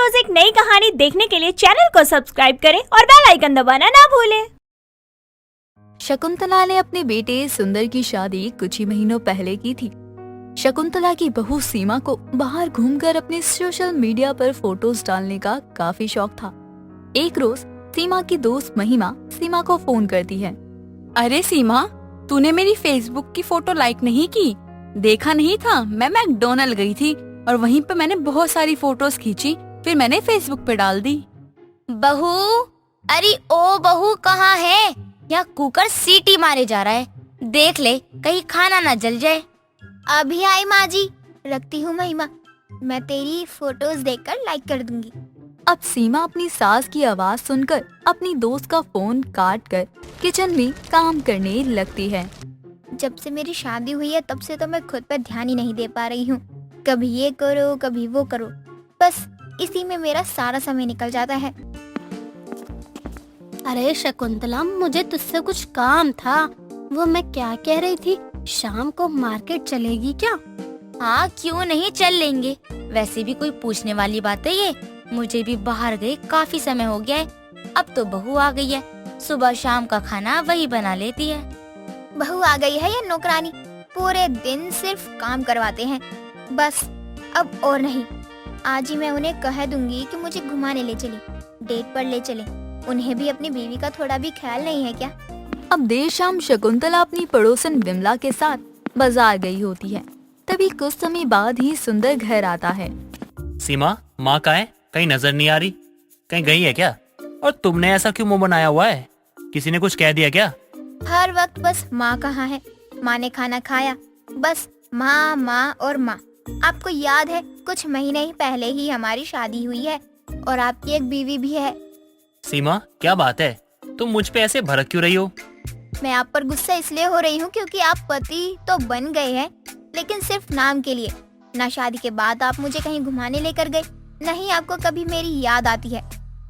रोज एक नई कहानी देखने के लिए चैनल को सब्सक्राइब करें और बेल आइकन दबाना ना भूलें। शकुंतला ने अपने बेटे सुंदर की शादी कुछ ही महीनों पहले की थी। शकुंतला की बहू सीमा को बाहर घूमकर अपने सोशल मीडिया पर फोटोज डालने का काफी शौक था। एक रोज सीमा की दोस्त महिमा सीमा को फोन करती है। अरे सीमा, तूने मेरी फेसबुक की फोटो लाइक नहीं की? देखा नहीं था, मैं मैकडोनल्ड गई थी और वहीं पे मैंने बहुत सारी फोटोज खींची, फिर मैंने फेसबुक पे डाल दी। बहू, अरे ओ बहू कहाँ है? यहाँ कुकर सीटी मारे जा रहा है, देख ले कहीं खाना ना जल जाए। अभी आई माँ जी, रखती हूँ महिमा, मैं तेरी फोटोज देखकर लाइक कर दूंगी। अब सीमा अपनी सास की आवाज सुनकर अपनी दोस्त का फोन काट कर किचन में काम करने लगती है। जब से मेरी शादी हुई है तब से तो मैं खुद पर ध्यान ही नहीं दे पा रही हूँ। कभी ये करो कभी वो करो, बस इसी में मेरा सारा समय निकल जाता है। अरे शकुंतला, मुझे तुझसे कुछ काम था। वो मैं क्या कह रही थी, शाम को मार्केट चलेगी क्या? हाँ क्यों नहीं, चल लेंगे। वैसे भी कोई पूछने वाली बात है ये, मुझे भी बाहर गए काफी समय हो गया है। अब तो बहू आ गई है, सुबह शाम का खाना वही बना लेती है। बहू आ गई है या नौकरानी, पूरे दिन सिर्फ काम करवाते हैं बस, अब और नहीं। आज ही मैं उन्हें कह दूंगी कि मुझे घुमाने ले चले, डेट पर ले चले। उन्हें भी अपनी बीवी का थोड़ा भी ख्याल नहीं है क्या? अब देर शाम शकुंतला अपनी पड़ोसन विमला के साथ बाजार गई होती है। तभी कुछ समय बाद ही सुंदर घर आता है। सीमा, माँ कहाँ है? कहीं नजर नहीं आ रही, कहीं गई है क्या? और तुमने ऐसा क्यों मुंह बनाया हुआ है? किसी ने कुछ कह दिया क्या? हर वक्त बस माँ कहाँ है, माँ ने खाना खाया, बस माँ माँ और माँ। आपको याद है कुछ महीने ही पहले ही हमारी शादी हुई है और आपकी एक बीवी भी है। सीमा, क्या बात है? तुम मुझ पे ऐसे भड़क क्यों रही हो? मैं आप पर गुस्सा इसलिए हो रही हूँ क्योंकि आप पति तो बन गए हैं, लेकिन सिर्फ नाम के लिए। ना शादी के बाद आप मुझे कहीं घुमाने लेकर गए, नहीं आपको कभी मेरी याद आती है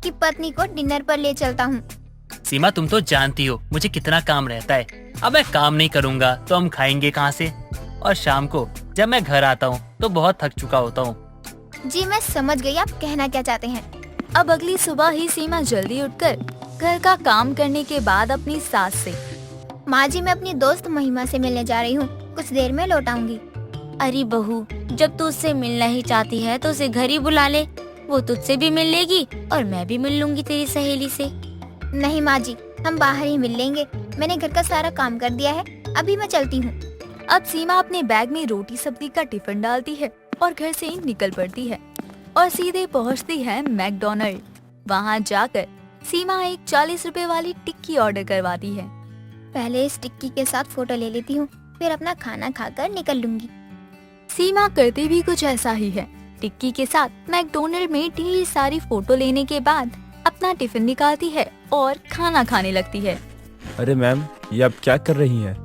कि पत्नी को डिनर पर ले चलता हूँ। सीमा, तुम तो जानती हो मुझे कितना काम रहता है। अब मैं काम नहीं करूँगा तो हम खाएंगे कहाँ से? और शाम को जब मैं घर आता हूँ तो बहुत थक चुका होता हूँ। जी मैं समझ गई आप कहना क्या चाहते हैं। अब अगली सुबह ही सीमा जल्दी उठकर घर का काम करने के बाद अपनी सास से, माँ जी मैं अपनी दोस्त महिमा से मिलने जा रही हूँ, कुछ देर में लौट आऊंगी। अरे बहू, जब तू उससे मिलना ही चाहती है तो उसे घर ही बुला ले, वो तुझसे भी मिल लेगी और मैं भी मिल लूंगी तेरी सहेली से। नहीं माँ जी, हम बाहर ही मिल लेंगे, मैंने घर का सारा काम कर दिया है, अभी मैं चलती हूँ। अब सीमा अपने बैग में रोटी सब्जी का टिफिन डालती है और घर से निकल पड़ती है और सीधे पहुंचती है मैकडोनल्ड। वहां जाकर सीमा एक 40 रुपए वाली टिक्की ऑर्डर करवाती है। पहले इस टिक्की के साथ फोटो ले लेती हूँ, फिर अपना खाना खाकर निकल लूंगी। सीमा करती भी कुछ ऐसा ही है। टिक्की के साथ मैकडोनल्ड में ढेर सारी फोटो लेने के बाद अपना टिफिन निकालती है और खाना खाने लगती है। अरे मैम, ये आप क्या कर रही हैं?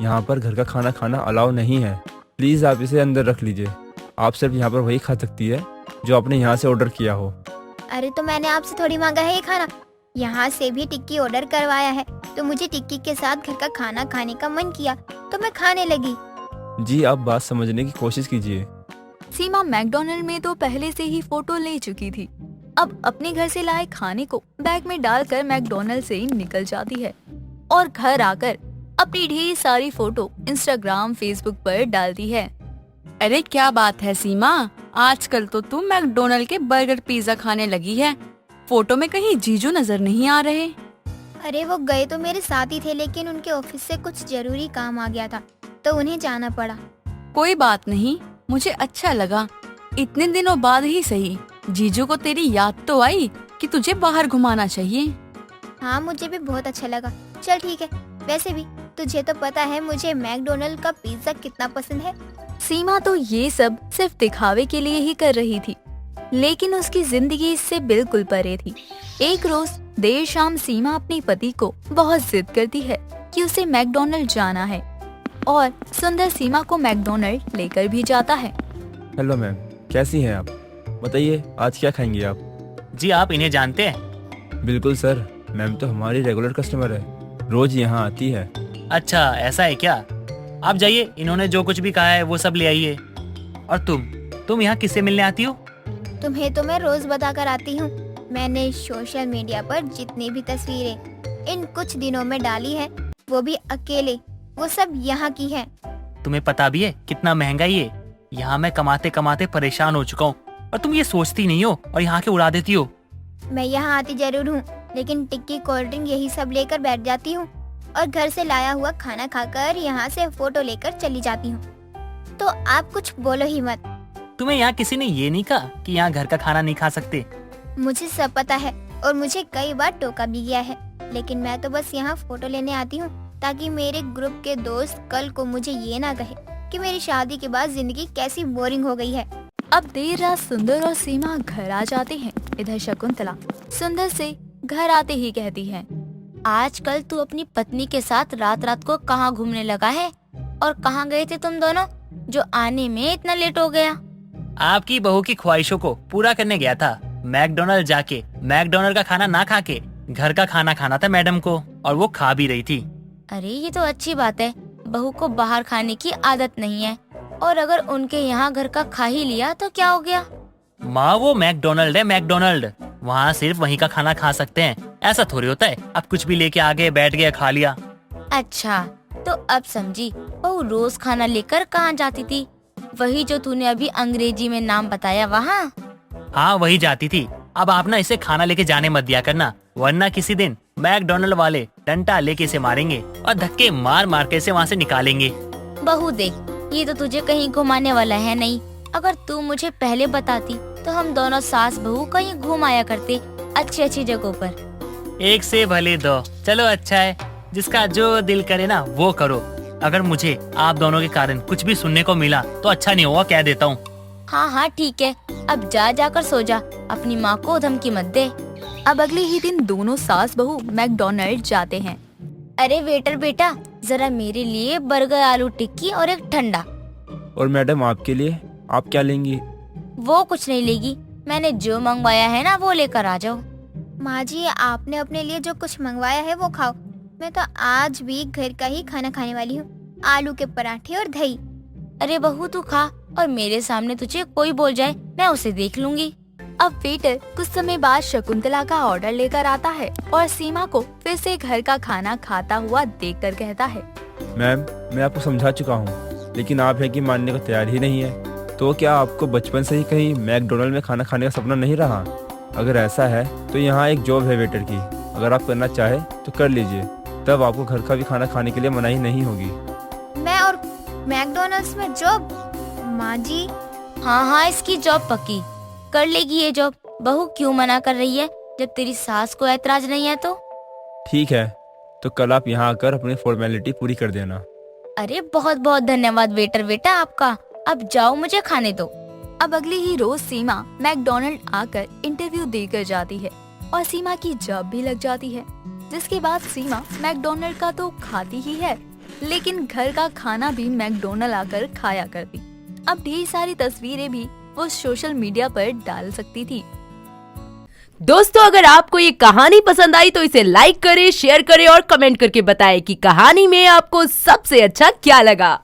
यहाँ पर घर का खाना खाना अलाउ नहीं है, प्लीज आप इसे अंदर रख लीजिए। आप सिर्फ यहाँ पर वही खा सकती है जो आपने यहाँ से ऑर्डर किया हो। अरे तो मैंने आपसे थोड़ी मांगा है ये खाना, यहाँ से भी टिक्की ऑर्डर करवाया है, तो मुझे टिक्की के साथ घर का खाना खाने का मन किया तो मैं खाने लगी। जी आप बात समझने की कोशिश कीजिए। सीमा मैकडोनल्ड में तो पहले से ही फोटो ले चुकी थी। अब अपने घर से लाए खाने को बैग में डालकर मैकडोनल्ड से निकल जाती है और घर आकर अपनी ढेर सारी फोटो इंस्टाग्राम फेसबुक पर डालती है। अरे क्या बात है सीमा, आजकल तो तुम मैकडोनल्ड के बर्गर पिज्जा खाने लगी है। फोटो में कहीं जीजू नजर नहीं आ रहे। अरे वो गए तो मेरे साथ ही थे, लेकिन उनके ऑफिस से कुछ जरूरी काम आ गया था तो उन्हें जाना पड़ा। कोई बात नहीं, मुझे अच्छा लगा, इतने दिनों बाद ही सही जीजू को तेरी याद तो आई कि तुझे बाहर घुमाना चाहिए। हाँ मुझे भी बहुत अच्छा लगा। चल ठीक है, वैसे भी तुझे तो पता है मुझे मैकडोनल्ड का पिज्जा कितना पसंद है। सीमा तो ये सब सिर्फ दिखावे के लिए ही कर रही थी, लेकिन उसकी जिंदगी इससे बिल्कुल परे थी। एक रोज देर शाम सीमा अपने पति को बहुत जिद करती है कि उसे मैकडोनल्ड जाना है और सुंदर सीमा को मैकडोनल्ड लेकर भी जाता है। हेलो मैम, कैसी हैं आप? बताइए आज क्या खाएंगी आप? जी आप इन्हें जानते हैं? बिल्कुल सर, मैम तो हमारी रेगुलर कस्टमर है, रोज यहाँ आती है। अच्छा ऐसा है क्या? आप जाइए, इन्होंने जो कुछ भी कहा है वो सब ले आइए। और तुम यहाँ किससे मिलने आती हो? तुम्हें तो मैं रोज बता कर आती हूँ। मैंने सोशल मीडिया पर जितनी भी तस्वीरें इन कुछ दिनों में डाली है, वो भी अकेले, वो सब यहाँ की है। तुम्हें पता भी है कितना महंगा ये? यहाँ मैं कमाते कमाते परेशान हो चुका हूँ और तुम ये सोचती नहीं हो और यहाँ के उड़ा देती हो। मैं यहाँ आती जरूर हूँ, लेकिन टिक्की, कोल्ड ड्रिंक यही सब लेकर बैठ जाती हूँ और घर से लाया हुआ खाना खाकर यहाँ से फोटो लेकर चली जाती हूँ। तो आप कुछ बोलो ही मत। तुम्हें यहाँ किसी ने ये नहीं कहा कि यहाँ घर का खाना नहीं खा सकते? मुझे सब पता है और मुझे कई बार टोका भी गया है, लेकिन मैं तो बस यहाँ फोटो लेने आती हूँ ताकि मेरे ग्रुप के दोस्त कल को मुझे ये ना कहे कि मेरी शादी के बाद जिंदगी कैसी बोरिंग हो गई है। अब देर रात सुंदर और सीमा घर आ जाते हैं। इधर शकुंतला सुंदर से घर आते ही कहती है, आजकल तू अपनी पत्नी के साथ रात रात को कहाँ घूमने लगा है? और कहाँ गए थे तुम दोनों जो आने में इतना लेट हो गया? आपकी बहू की ख्वाहिशों को पूरा करने गया था। मैकडोनल्ड जाके मैकडोनल्ड का खाना ना खा के घर का खाना खाना था मैडम को, और वो खा भी रही थी। अरे ये तो अच्छी बात है, बहू को बाहर खाने की आदत नहीं है। और अगर उनके यहाँ घर का खा ही लिया तो क्या हो गया? माँ, वो मैकडोनल्ड है, मैकडोनल्ड। वहाँ सिर्फ वहीं का खाना खा सकते हैं, ऐसा थोड़ी होता है अब कुछ भी लेके आ गए, बैठ गए, खा लिया। अच्छा, तो अब समझी। बहू रोज खाना लेकर कहाँ जाती थी? वही जो तूने अभी अंग्रेजी में नाम बताया, वहाँ? हाँ, वही जाती थी। अब आप ना इसे खाना लेके जाने मत दिया करना, वरना किसी दिन मैकडोनल्ड वाले डंडा लेके इसे मारेंगे और धक्के मार मार के इसे वहाँ से निकालेंगे। बहू देख, ये तो तुझे कहीं घुमाने वाला है नहीं। अगर तू मुझे पहले बताती तो हम दोनों सास बहू कहीं घूम आया करते, अच्छी अच्छी जगहों पर। एक से भले दो। चलो अच्छा है, जिसका जो दिल करे ना वो करो। अगर मुझे आप दोनों के कारण कुछ भी सुनने को मिला तो अच्छा नहीं होगा, कह देता हूँ। हाँ हाँ ठीक है, अब जाकर सो जा, अपनी माँ को धमकी मत दे। अब अगले ही दिन दोनों सास बहू मैकडोनल्ड जाते हैं। अरे वेटर बेटा, जरा मेरे लिए बर्गर, आलू टिक्की और एक ठंडा। और मैडम आपके लिए आप क्या लेंगी? वो कुछ नहीं लेगी, मैंने जो मंगवाया है ना वो लेकर आ जाओ। माँ जी, आपने अपने लिए जो कुछ मंगवाया है वो खाओ। मैं तो आज भी घर का ही खाना खाने वाली हूँ, आलू के पराठे और दही। अरे बहू तू खा, और मेरे सामने तुझे कोई बोल जाए मैं उसे देख लूंगी। अब वेटर कुछ समय बाद शकुंतला का ऑर्डर लेकर आता है और सीमा को फिर से घर का खाना खाता हुआ देखकर कहता है, मैम, मैं आपको समझा चुका हूँ, लेकिन आप है कि मानने को तैयार ही नहीं है। तो क्या आपको बचपन से ही कहीं मैकडोनल्ड में खाना खाने का सपना नहीं रहा? अगर ऐसा है तो यहाँ एक जॉब है वेटर की, अगर आप करना चाहे तो कर लीजिए, तब आपको घर का भी खाना खाने के लिए मनाही नहीं होगी। मैं और मैकडोनल्ड्स में जॉब? माँ जी, हाँ, इसकी जॉब पक्की कर लेगी ये जॉब। बहू क्यों मना कर रही है जब तेरी सास को ऐतराज नहीं है तो? ठीक है, तो कल आप यहाँ आकर अपनी फॉर्मेलिटी पूरी कर देना। अरे बहुत बहुत धन्यवाद वेटर बेटा आपका, अब जाओ मुझे खाने दो। अब अगले ही रोज सीमा मैकडोनल्ड आकर इंटरव्यू देकर जाती है और सीमा की जॉब भी लग जाती है। जिसके बाद सीमा मैकडोनल्ड का तो खाती ही है, लेकिन घर का खाना भी मैकडोनल्ड आकर खाया करती। अब ढेर सारी तस्वीरें भी वो सोशल मीडिया पर डाल सकती थी। दोस्तों, अगर आपको ये कहानी पसंद आई तो इसे लाइक करें, शेयर करें और कमेंट करके बताएं कि कहानी में आपको सबसे अच्छा क्या लगा।